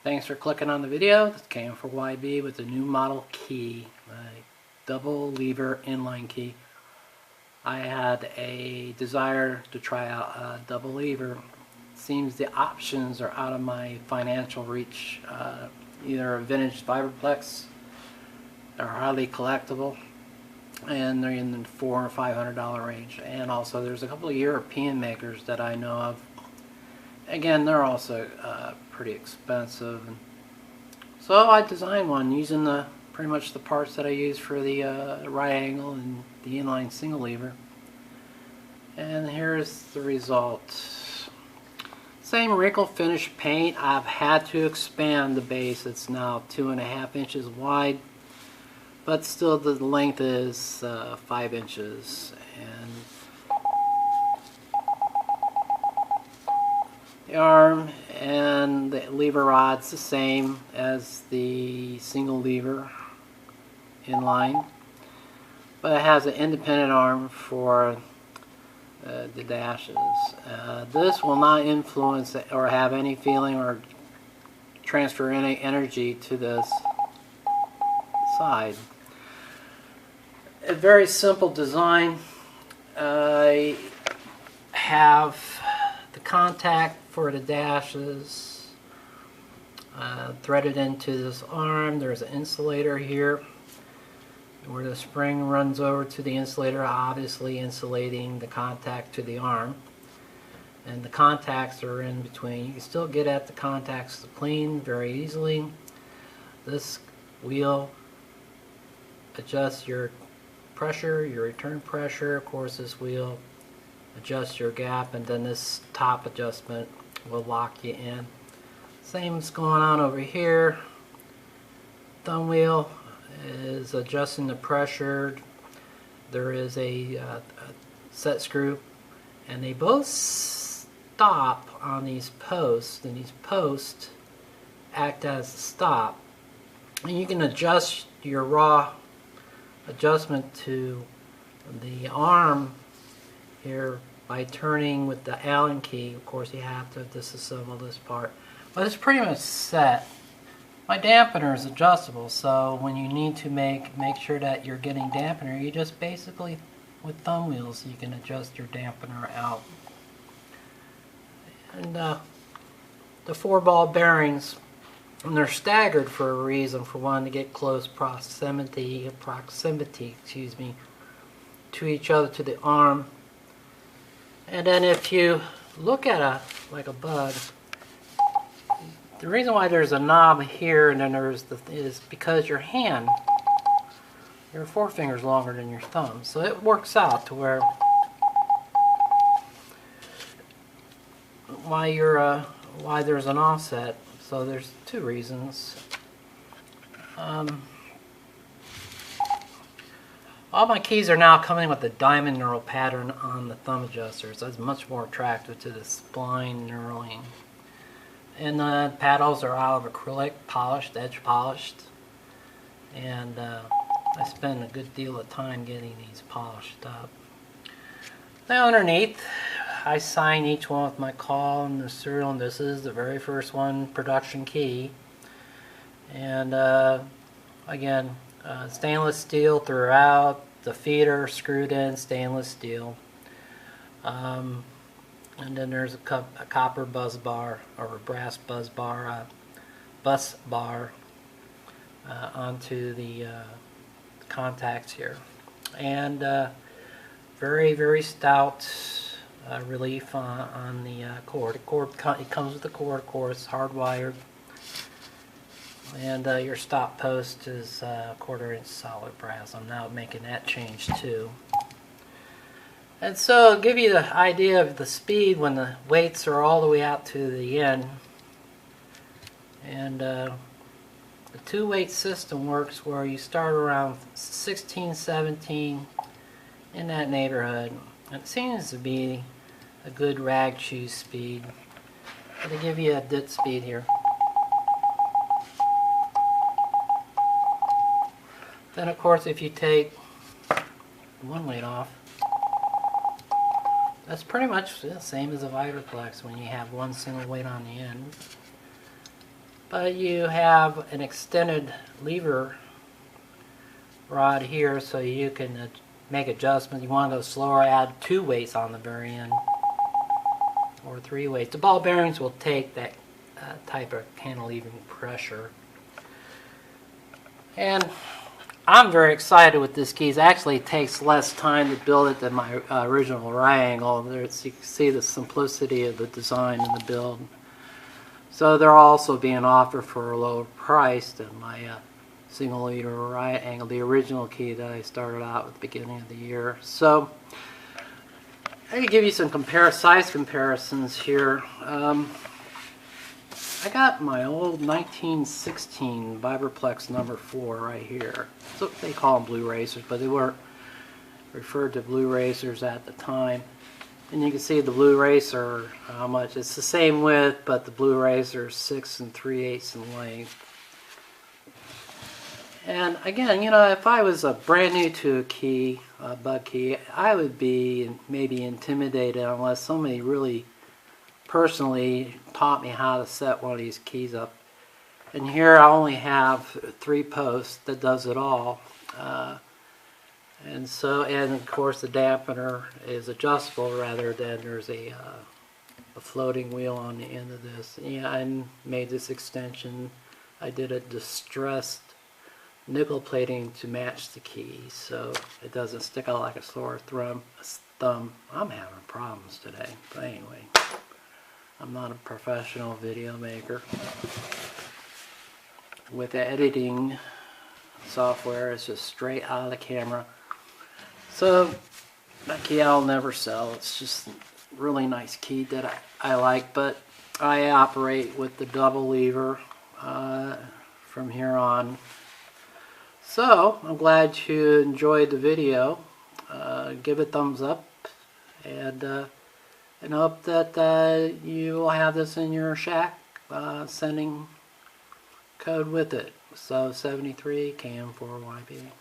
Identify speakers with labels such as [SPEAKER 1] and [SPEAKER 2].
[SPEAKER 1] Thanks for clicking on the video. This is KN4YB with the new model key, a double lever inline key. I had a desire to try out a double lever. Seems the options are out of my financial reach. Either a vintage Vibraplex, they're highly collectible, and they're in the $400 or $500 range. And also there's a couple of European makers that I know of. Again, they're also pretty expensive. So I designed one using pretty much the parts that I use for the right angle and the inline single lever. And here's the result. Same wrinkle finish paint. I've had to expand the base. It's now 2.5 inches wide, but still the length is 5 inches. And the arm and the lever rod's the same as the single lever inline, but it has an independent arm for the dashes. This will not influence or have any feeling or transfer any energy to this side. A very simple design. I have the contact for the dashes threaded into this arm. There's an insulator here where the spring runs over to the insulator, obviously insulating the contact to the arm. And the contacts are in between. You can still get at the contacts clean very easily. This wheel adjusts your pressure, your return pressure. Of course, this wheel adjusts your gap, and then this top adjustment will lock you in. Same's going on over here. Thumb wheel is adjusting the pressure. There is a set screw, and they both stop on these posts, and these posts act as a stop. And you can adjust your raw adjustment to the arm here by turning with the Allen key. Of course, you have to disassemble this part, but it's pretty much set. My dampener is adjustable, so when you need to make sure that you're getting dampener, you just basically, with thumb wheels, you can adjust your dampener out. And the 4-ball bearings, and they're staggered for a reason, for one, to get close proximity, excuse me, to each other, to the arm. And then if you look at like a bug, the reason why there's a knob here and then is because your forefinger's longer than your thumb. So it works out to where why there's an offset. So there's two reasons. All my keys are now coming with the diamond knurl pattern on the thumb adjusters. That's much more attractive to the spline knurling. And the paddles are out of acrylic, polished, edge polished. And I spend a good deal of time getting these polished up. Now underneath, I sign each one with my call and the serial, and this is the very first one, production key. And again, stainless steel throughout. The feet are screwed in stainless steel. And then there's a copper buzz bar, or a brass buzz bar, bus bar onto the contacts here. And very, very stout relief on the cord. It comes with the cord, of course, hardwired. And your stop post is 1/4 inch solid brass. I'm now making that change too. And so, to give you the idea of the speed when the weights are all the way out to the end. And the 2-weight system works where you start around 16, 17, in that neighborhood. It seems to be a good rag chew speed. But to give you a dit speed here. Then of course if you take one weight off, that's pretty much the same as a Vibraplex when you have one single weight on the end. But you have an extended lever rod here, so you can make adjustments. You want to go slower, add 2 weights on the very end, or 3 weights. The ball bearings will take that type of cantilevering pressure. And I'm very excited with this key. It actually takes less time to build it than my original triangle. You can see the simplicity of the design and the build. So they're also being offered for a lower price than my single leader right angle, the original key that I started out at the beginning of the year. So I can give you some size comparisons here. I got my old 1916 Vibraplex number 4 right here. So they call them blue racers, but they weren't referred to blue racers at the time. And you can see the blue racer, how much it's the same width, but the blue racer is 6 3/8 in length. And again, you know, if I was brand new to a key, a bug key, I would be maybe intimidated unless somebody really personally taught me how to set one of these keys up. And here I only have 3 posts that does it all. And of course the dampener is adjustable rather than there's a floating wheel on the end of this. Yeah, I made this extension. I did a distressed nickel plating to match the key so it doesn't stick out like a sore thumb. I'm having problems today, but anyway, I'm not a professional video maker. With editing software, it's just straight out of the camera. So that key I'll never sell. It's just a really nice key that I like, but I operate with the double lever from here on. So I'm glad you enjoyed the video. Give it a thumbs up, and hope that you will have this in your shack, sending code with it. So 73 KN4YB.